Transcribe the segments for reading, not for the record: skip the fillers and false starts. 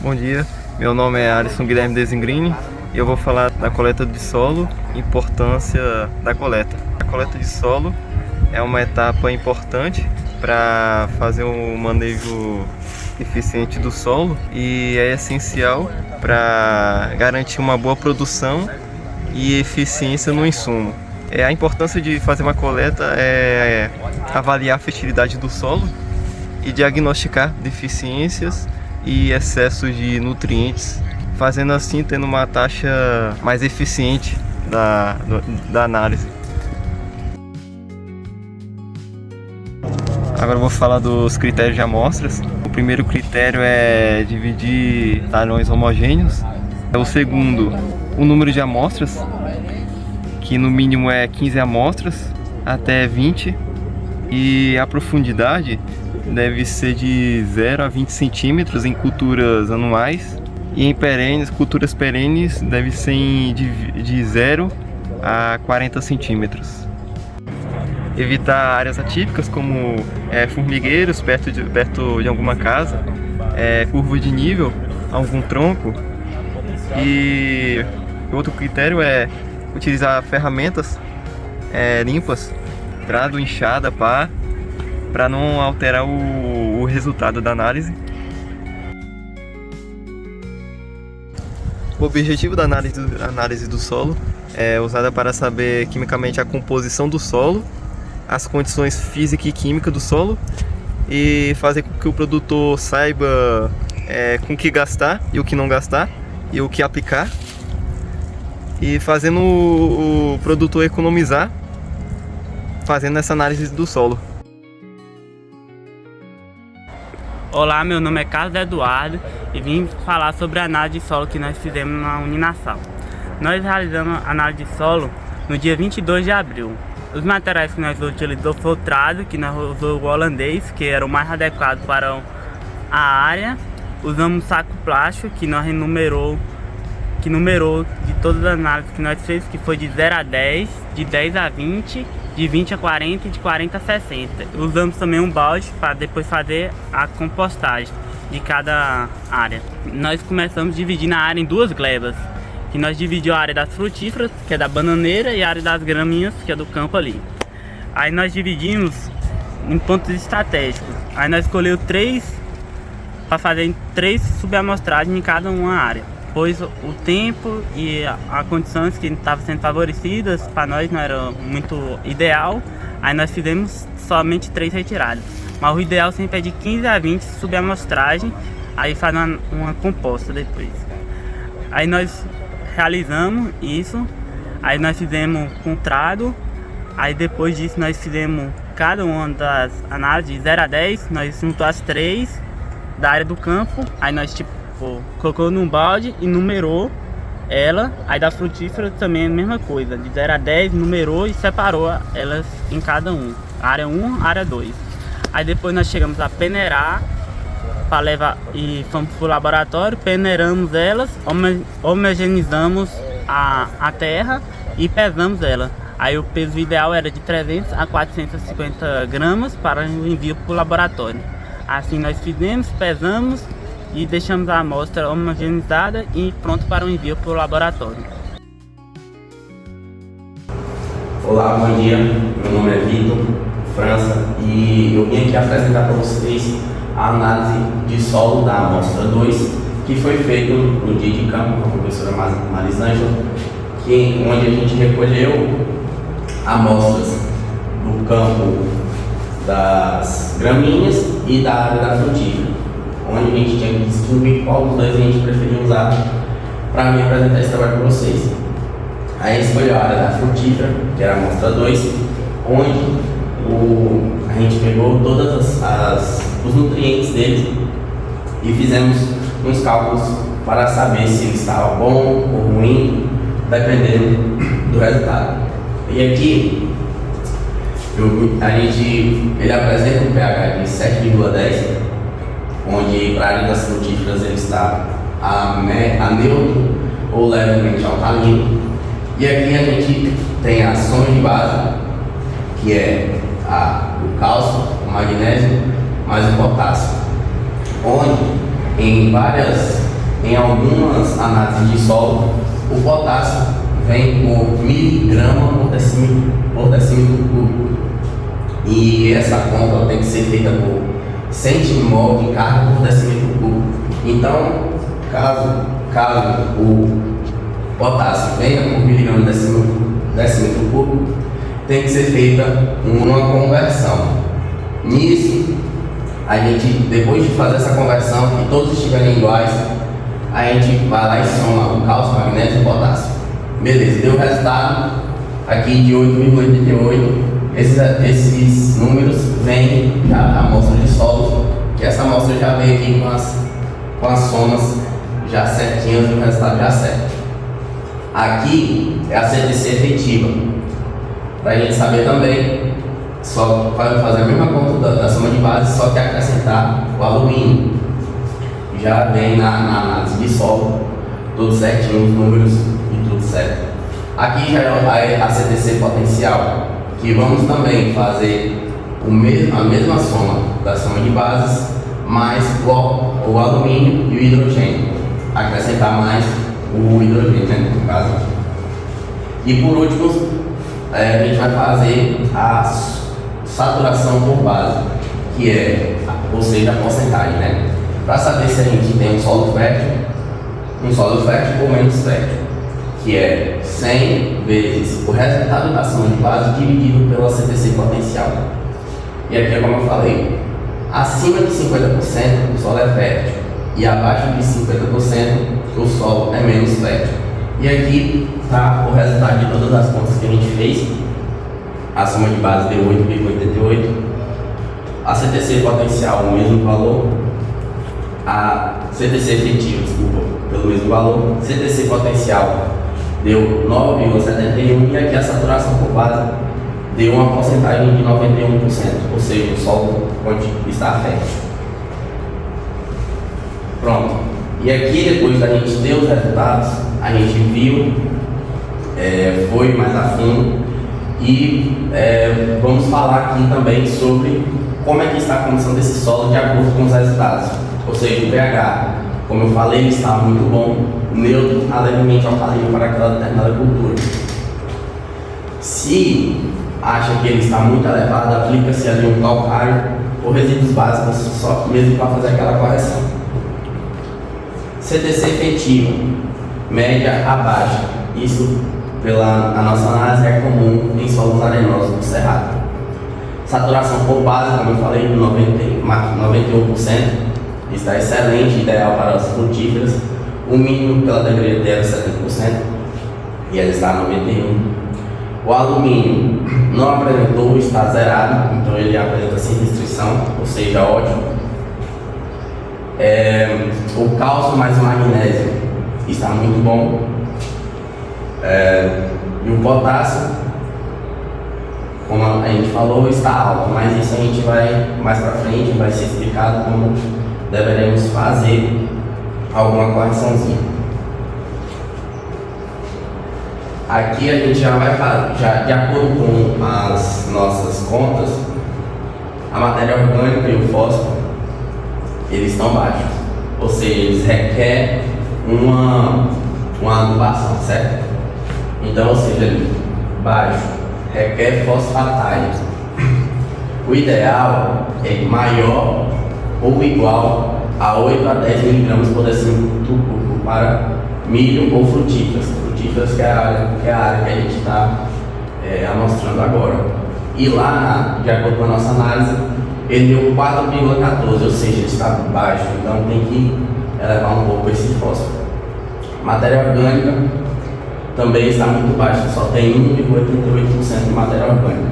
Bom dia, meu nome é Alisson Guilherme Desingrini e eu vou falar da coleta de solo e importância da coleta. A coleta de solo é uma etapa importante para fazer um manejo eficiente do solo e é essencial para garantir uma boa produção e eficiência no insumo. A importância de fazer uma coleta é avaliar a fertilidade do solo e diagnosticar deficiências e excessos de nutrientes, fazendo assim tendo uma taxa mais eficiente da análise. Agora eu vou falar dos critérios de amostras. O primeiro critério é dividir talhões homogêneos. O segundo, o número de amostras, que no mínimo é 15 amostras até 20, e a profundidade deve ser de 0 a 20 centímetros em culturas anuais, e em perenes, culturas perenes deve ser de 0 a 40 centímetros. Evitar áreas atípicas como formigueiros perto de alguma casa, curva de nível, algum tronco. E outro critério é utilizar ferramentas limpas, trado, enxada, pá, para não alterar o resultado da análise. O objetivo da análise do solo é usada para saber quimicamente a composição do solo, as condições física e química do solo, e fazer com que o produtor saiba com o que gastar e o que não gastar e o que aplicar, e fazendo o produtor economizar fazendo essa análise do solo. Olá, meu nome é Carlos Eduardo e vim falar sobre a análise de solo que nós fizemos na Uninasal. Nós realizamos a análise de solo no dia 22 de abril. Os materiais que nós utilizamos foi o trado, que nós usamos o holandês, que era o mais adequado para a área. Usamos saco plástico, que nós numerou de todas as análises que nós fizemos, que foi de 0 a 10, de 10 a 20, de 20 a 40 e de 40 a 60. Usamos também um balde para depois fazer a compostagem de cada área. Nós começamos dividindo a área em duas glebas, que nós dividimos a área das frutíferas, que é da bananeira, e a área das graminhas, que é do campo ali. Aí nós dividimos em pontos estratégicos. Aí nós escolhemos para fazer 3 subamostragens em cada uma área, pois o tempo e as condições que estavam sendo favorecidas para nós não era muito ideal. Aí nós fizemos somente 3 retiradas, mas o ideal sempre é de 15 a 20 subamostragem, aí faz uma composta depois. Aí nós realizamos isso, aí nós fizemos com trado, aí depois disso nós fizemos cada uma das análises de 0 a 10, nós juntamos as 3 da área do campo, aí nós colocou num balde e numerou ela. Aí da frutífera também a mesma coisa, de 0 a 10 numerou e separou elas em cada área 1, área 2. Aí depois nós chegamos a peneirar para levar e fomos para o laboratório, peneiramos elas, homogeneizamos a terra e pesamos ela. Aí o peso ideal era de 300 a 450 gramas para o envio para o laboratório. Assim nós fizemos, pesamos e deixamos a amostra homogeneizada e pronto para o envio para o laboratório. Olá, bom dia. Meu nome é Vitor França e eu vim aqui apresentar para vocês a análise de solo da amostra 2, que foi feito no dia de campo com a professora Marisângela, onde a gente recolheu amostras do campo das graminhas e da área da frutífera, onde a gente tinha que distinguir qual dos dois a gente preferia usar para me apresentar esse trabalho para vocês. Aí escolheu a área da frutífera, que era a amostra 2, onde a gente pegou todos os nutrientes dele e fizemos uns cálculos para saber se ele estava bom ou ruim, dependendo do resultado. E aqui ele apresenta um pH de 7,10, onde para a área das frutíferas ele está a neutro ou levemente alcalino. E aqui a gente tem ações de base, que é o cálcio, o magnésio, mais o potássio, onde em várias em algumas análises de solo, o potássio vem por miligrama por decímetro cúbico. E essa conta tem que ser feita por centimol de carga por decímetro cúbico. Então, caso o potássio venha por miligrama decímetro cúbico, tem que ser feita uma conversão. Nisso, a gente, depois de fazer essa conversão, e todos estiverem iguais, a gente vai lá e soma o cálcio, magnésio e potássio. Beleza, deu o resultado aqui de 8,88. Esses números vêm já da amostra de solo, que essa amostra já veio aqui com as somas já certinhas e o resultado já certo. Aqui é a CTC efetiva, para a gente saber também, só vai fazer a mesma conta da soma de base, só que acrescentar o alumínio. Já vem na análise de solo, tudo certinho, os números e tudo certo. Aqui já é a CTC potencial, que vamos também fazer a mesma soma da soma de bases, mais o alumínio e o hidrogênio. Acrescentar mais o hidrogênio, né, no caso. E por último, a gente vai fazer a saturação por base, que é, ou seja, a porcentagem, né? Para saber se a gente tem um solo fértil ou menos fértil, que é 100 vezes o resultado da soma de base dividido pela CTC potencial. E aqui é como eu falei, acima de 50% o solo é fértil e abaixo de 50% o solo é menos fértil. E aqui está o resultado de todas as contas que a gente fez. A soma de base deu 8,88, a CTC potencial o mesmo valor, a CTC efetiva, desculpa, pelo mesmo valor, CTC potencial deu 9,71 e aqui a saturação por base deu uma porcentagem de 91%, ou seja, o solo está fértil. Pronto. E aqui, depois da gente ter os resultados, a gente viu, foi mais a fundo e vamos falar aqui também sobre como é que está a condição desse solo de acordo com os resultados. Ou seja, o pH, como eu falei, ele está muito bom, neutro, levemente alcalino para aquela determinada cultura. Se acha que ele está muito elevado, aplica-se ali um calcário ou resíduos básicos, só mesmo para fazer aquela correção. CTC efetiva, média a baixa. Isso, pela a nossa análise, é comum em solos arenosos do cerrado. Saturação por base, como eu falei, 91%, está excelente, ideal para as frutíferas. O mínimo que ela deveria ter era 70% e ela está a 91%. O alumínio não apresentou, está zerado, então ele apresenta sem restrição, ou seja, ótimo. O cálcio mais o magnésio está muito bom. E o potássio, como a gente falou, está alto, mas isso a gente vai mais para frente, vai ser explicado como deveremos fazer alguma correçãozinha. Aqui a gente já vai falar, de acordo com as nossas contas, a matéria orgânica e o fósforo, eles estão baixos, ou seja, eles requerem uma adubação, certo? Então, ou seja, baixo, requer fosfatagem. O ideal é maior ou igual a 8 a 10 mg por decímetro cúbico para milho ou frutíferas. Frutíferas que é a área que a gente está amostrando agora. E lá, de acordo com a nossa análise, ele deu 4,14, ou seja, ele está baixo, então tem que elevar um pouco esse fósforo. Matéria orgânica também está muito baixa, só tem 1,88% de matéria orgânica.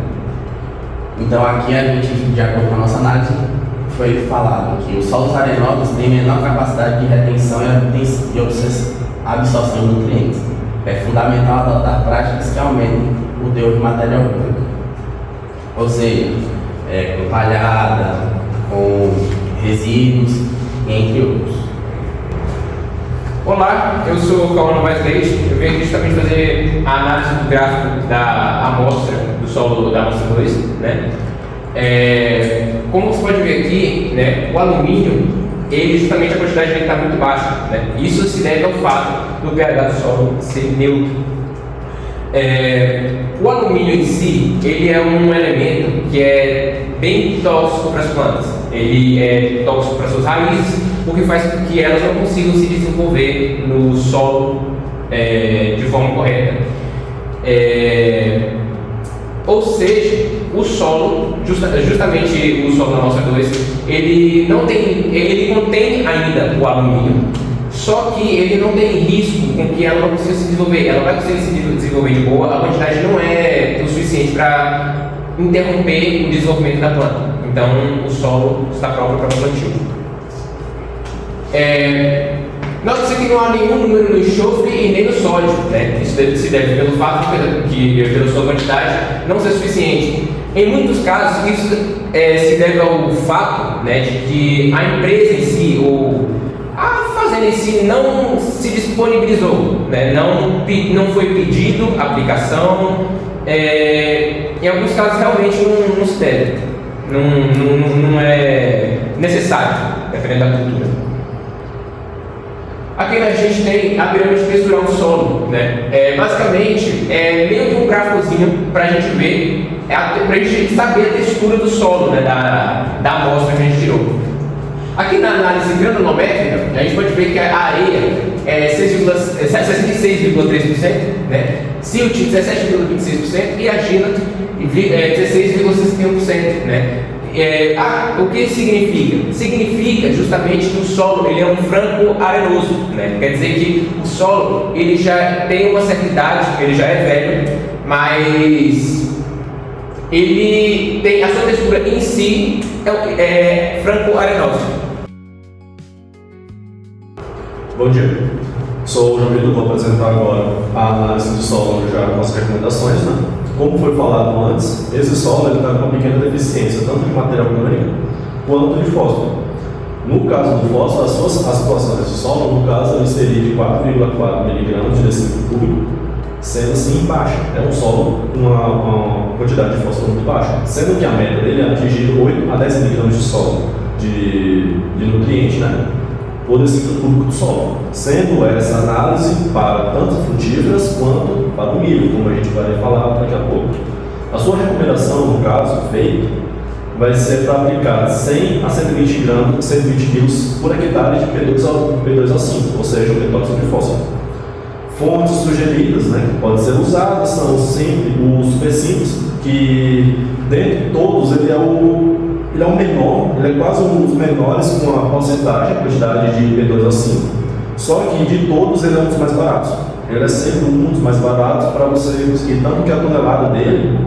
Então aqui a gente, de acordo com a nossa análise, foi falado que os solos arenosos têm menor capacidade de retenção e absorção de nutrientes. É fundamental adotar práticas que aumentem o teor de matéria orgânica. Ou seja, com palhada, com resíduos, entre outros. Olá, eu sou o Cauã Novaes Leite. Eu venho aqui justamente fazer a análise do gráfico da amostra do solo da amostra 2, né? Como você pode ver aqui, né, o alumínio ele justamente a quantidade dele está muito baixa, né? Isso se deve ao fato do pH do solo ser neutro. O alumínio em si, ele é um elemento que é bem tóxico para as plantas. Ele é tóxico para suas raízes, o que faz com que elas não consigam se desenvolver no solo de forma correta. Ou seja, o solo, justamente o solo da amostra 2, ele contém ainda o alumínio, só que ele não tem risco com que ela não consiga se desenvolver. Ela vai conseguir se desenvolver de boa, a quantidade não é o suficiente para interromper o desenvolvimento da planta. Então, o solo está próprio para o plantio. Note-se que não há nenhum número no enxofre e nem no sódio, né? Isso se deve pelo fato que, pela sua quantidade, não ser suficiente. Em muitos casos, isso se deve ao fato, né, de que a empresa em si, ou a fazenda em si, não se disponibilizou, né? Não foi pedido a aplicação. Em alguns casos, realmente não se deve. Não é necessário, dependendo da cultura. Aqui a gente tem a pirâmide textural do solo, né? Basicamente, meio que um gráficozinho para a gente ver, para a gente saber a textura do solo, né? Da amostra que a gente tirou. Aqui na análise granulométrica, a gente pode ver que a areia é 66,3%, né? Silt 17,26% e argila 16,61%, né? O que significa? Significa justamente que o solo ele é um franco arenoso, né? Quer dizer que o solo ele já tem uma certa idade, ele já é velho, mas ele tem a sua textura em si é franco arenosa. Bom dia, sou o João Vitor, vou apresentar agora a análise do solo já com as recomendações, né? Como foi falado antes, esse solo está com uma pequena deficiência, tanto de matéria orgânica quanto de fósforo. No caso do fósforo, a situação desse solo, no caso, ele seria de 4,4 mg de decímetro cúbico, sendo assim baixa. É um solo com uma quantidade de fósforo muito baixa, sendo que a média dele é atingir 8 a 10 mg de solo, de nutriente, né? Por decímetro cúbico do solo, sendo essa análise para tanto frutíferas quanto para o milho, como a gente vai falar daqui a pouco. A sua recomendação, no caso, feita, vai ser para aplicar 100 a 120 gramas, 120 kg por hectare de P2O5, ou seja, o peróxido de fósforo. Fontes sugeridas, né, que podem ser usadas, são sempre os supercílios, que dentre todos ele é o menor, ele é quase um dos menores com a porcentagem, a quantidade de P2O5. Só que de todos ele é um dos mais baratos. Ele é sempre um dos mais baratos para você conseguir, tanto que a tonelada dele,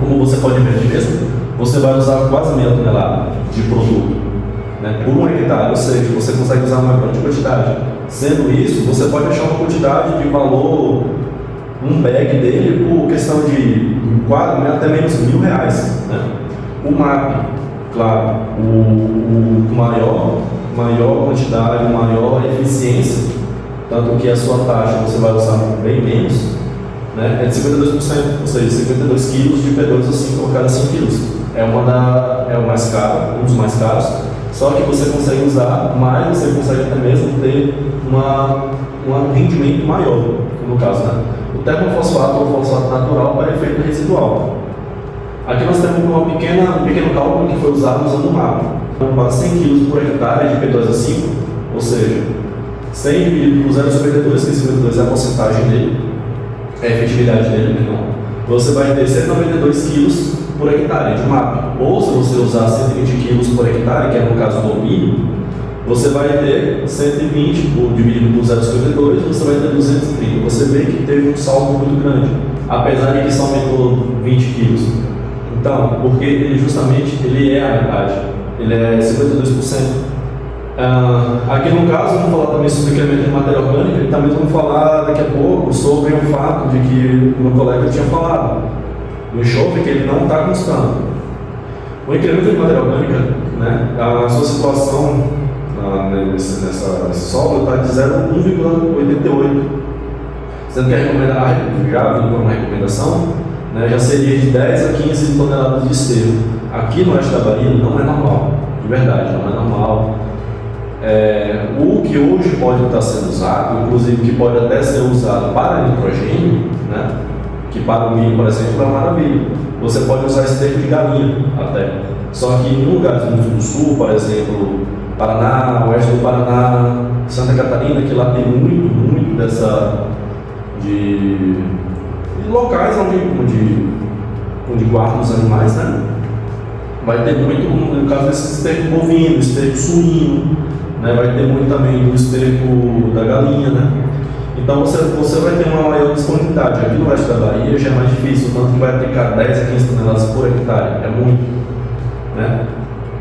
como você pode ver aqui mesmo, você vai usar quase meia tonelada de produto, né, por 1 hectare, ou seja, você consegue usar uma grande quantidade. Sendo isso, você pode achar uma quantidade de valor, um bag dele, por questão de quase, até menos R$1.000, né? O MAP, claro, o maior quantidade, maior eficiência, tanto que a sua taxa você vai usar bem menos, né, é de 52%, ou seja, 52 kg de P2O5 por cada 100 kg. É o mais caro, um dos mais caros, só que você consegue usar mais, você consegue até mesmo ter um rendimento maior, no caso, né? O termofosfato ou fosfato natural para efeito residual. Aqui nós temos um pequeno cálculo que foi usado usando o MAP. Para 100 kg por hectare de P2O5, ou seja, 100 dividido por 0,52, que 52 é a porcentagem dele, é a efetividade dele, perdão, você vai ter 192 kg por hectare de MAP. Ou se você usar 120 kg por hectare, que é no caso do milho, você vai ter 120 dividido por 0,52, você vai ter 230. Você vê que teve um salto muito grande, apesar de que só aumentou 20 kg. Então, porque ele justamente ele é a metade, ele é 52%. Aqui no caso, vamos falar também sobre o incremento de matéria orgânica e também vamos falar daqui a pouco sobre o fato de que o meu colega tinha falado, o enxofre, que ele não está constando. O incremento de matéria orgânica, né, a sua situação nesse solo está de 0,1,88, sendo que já vindo por uma recomendação, né, já seria de 10 a 15 toneladas de esterco. Aqui no oeste da Bahia não é normal, de verdade, não é normal. O que hoje pode estar sendo usado, inclusive que pode até ser usado para nitrogênio, né? Que para o milho, por exemplo, é uma maravilha. Você pode usar esterco de galinha até. Só que em lugares muito do sul, por exemplo, Paraná, oeste do Paraná, Santa Catarina, que lá tem muito dessa de locais onde guardam os animais, né? Vai ter muito, no caso desse esterco bovino, esterco suíno, né? Vai ter muito também do esterco da galinha, né? Então você vai ter uma maior disponibilidade. Aqui no oeste da Bahia já é mais difícil, tanto que vai aplicar 10 a 15 toneladas por hectare, é muito, né?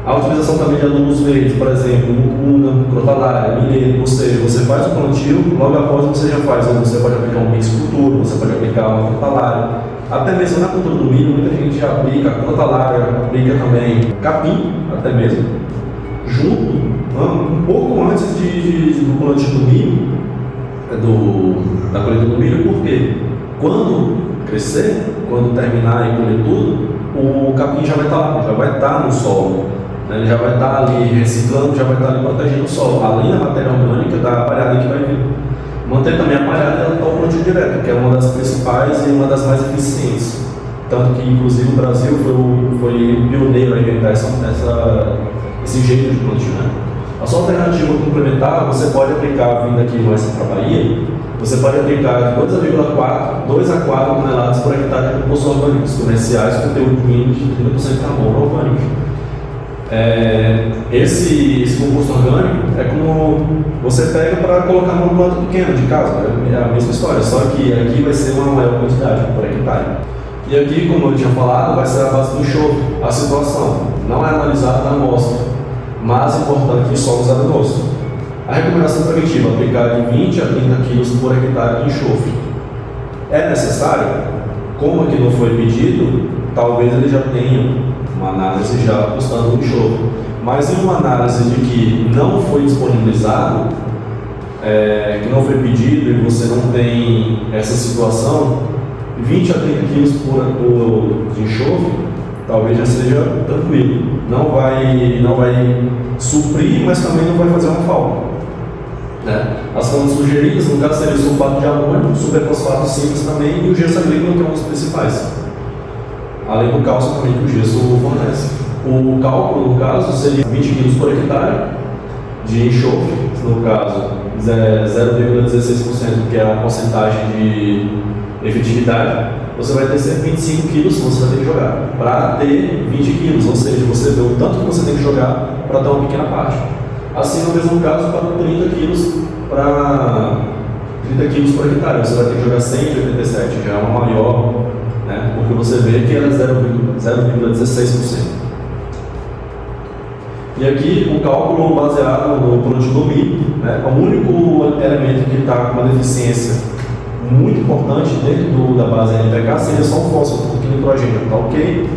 A utilização também de adubos verdes, por exemplo, mucuna, crotalária, milheto, ou seja, você faz o plantio, logo após você já faz, você pode aplicar um mix cultura, você pode aplicar uma crotalária, até mesmo na cultura do milho, muita gente já aplica crotalária, aplica também capim, até mesmo, junto, um pouco antes do plantio do milho, da colheita do milho, porque quando crescer, quando terminar e colher tudo, o capim já vai estar lá, já vai estar no solo, né? Ele já vai estar ali reciclando, já vai estar ali protegendo o solo, além da matéria orgânica da palhada que vai vir. Manter também a palhada ao plantio direto, que é uma das principais e uma das mais eficientes. Tanto que, inclusive, o Brasil foi pioneiro a inventar esse jeito de plantio, né? A sua alternativa complementar, você pode aplicar, vindo aqui mais para a Bahia, você pode aplicar de 2 a 4 toneladas por hectare de compostos orgânicos comerciais com conteúdo mínimo de 30% de carbono orgânico. Esse composto orgânico é como você pega para colocar numa planta pequena de casa, é a mesma história, só que aqui vai ser uma maior quantidade por hectare. E aqui, como eu tinha falado, vai ser a base do enxofre. A situação não é analisada na amostra, mas é importante em solos arenosos. A recomendação preventiva é aplicar de 20 a 30 kg por hectare de enxofre. É necessário? Como aqui não foi pedido, talvez ele já tenha uma análise já apostando no enxofre. Mas em uma análise de que não foi disponibilizado, que não foi pedido e você não tem essa situação, 20 a 30 kg de enxofre, talvez já seja tranquilo. Não vai suprir, mas também não vai fazer uma falta. Né? As fontes sugeridas, no caso, seria o sulfato de amônio, superfosfato simples também e o gesso agrícola, que é um dos principais. Além do cálcio também que o gesso fornece. O cálculo, no caso, seria 20 kg por hectare de enxofre, no caso 0,16%, que é a porcentagem de efetividade. Você vai ter 125 kg você vai ter que jogar para ter 20 kg, ou seja, você vê o tanto que você tem que jogar para ter uma pequena parte. Assim, no mesmo caso, para 30 kg por hectare, você vai ter que jogar 187, já é uma maior, né, porque você vê que era 0,16%. E aqui o cálculo baseado no plantio do milho, né, o único elemento que está com uma deficiência muito importante dentro da base NPK seria só o fósforo, porque o nitrogênio está ok.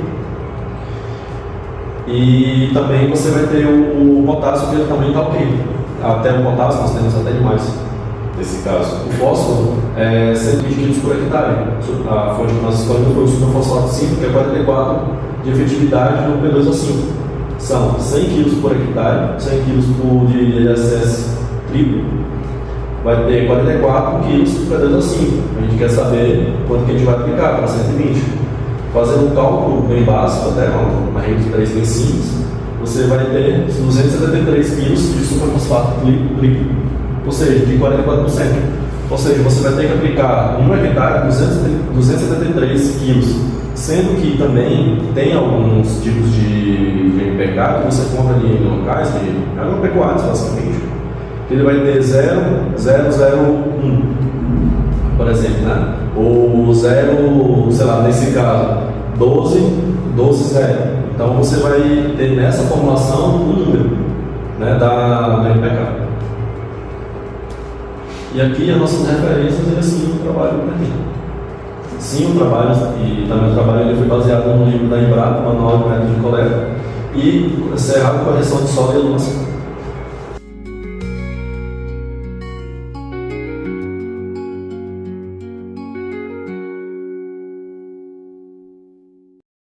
E também você vai ter o potássio, que ele também está ok. Até o potássio nós temos até demais nesse caso. O fósforo é 120 kg por hectare. A fonte que nós escolhemos foi o superfosfato 5, que é 44 de efetividade no P2O5. São 100 kg por hectare, 100 kg de ISS triplo. Vai ter 44 kg por P2O5. A gente quer saber quanto que a gente vai aplicar para 120. Fazendo um cálculo bem básico, até uma regra de 3 bem simples, você vai ter 273 kg de superfosfato líquido, ou seja, de 44%. Ou seja, você vai ter que aplicar em 1 hectare 273 kg, sendo que também tem alguns tipos de NPK que você compra ali em locais de agropecuários, basicamente, que ele vai ter 0,001, por exemplo, né? Ou 0, sei lá, nesse caso, 12,0. Então você vai ter nessa formulação um número, né, da NPK. E aqui as nossas referências é sim o trabalho que tem. Sim, o trabalho, e também o trabalho ele foi baseado no livro da Embrapa, Manual de Método de Coleta, e Cerrado Correção de Solo e Iluminação.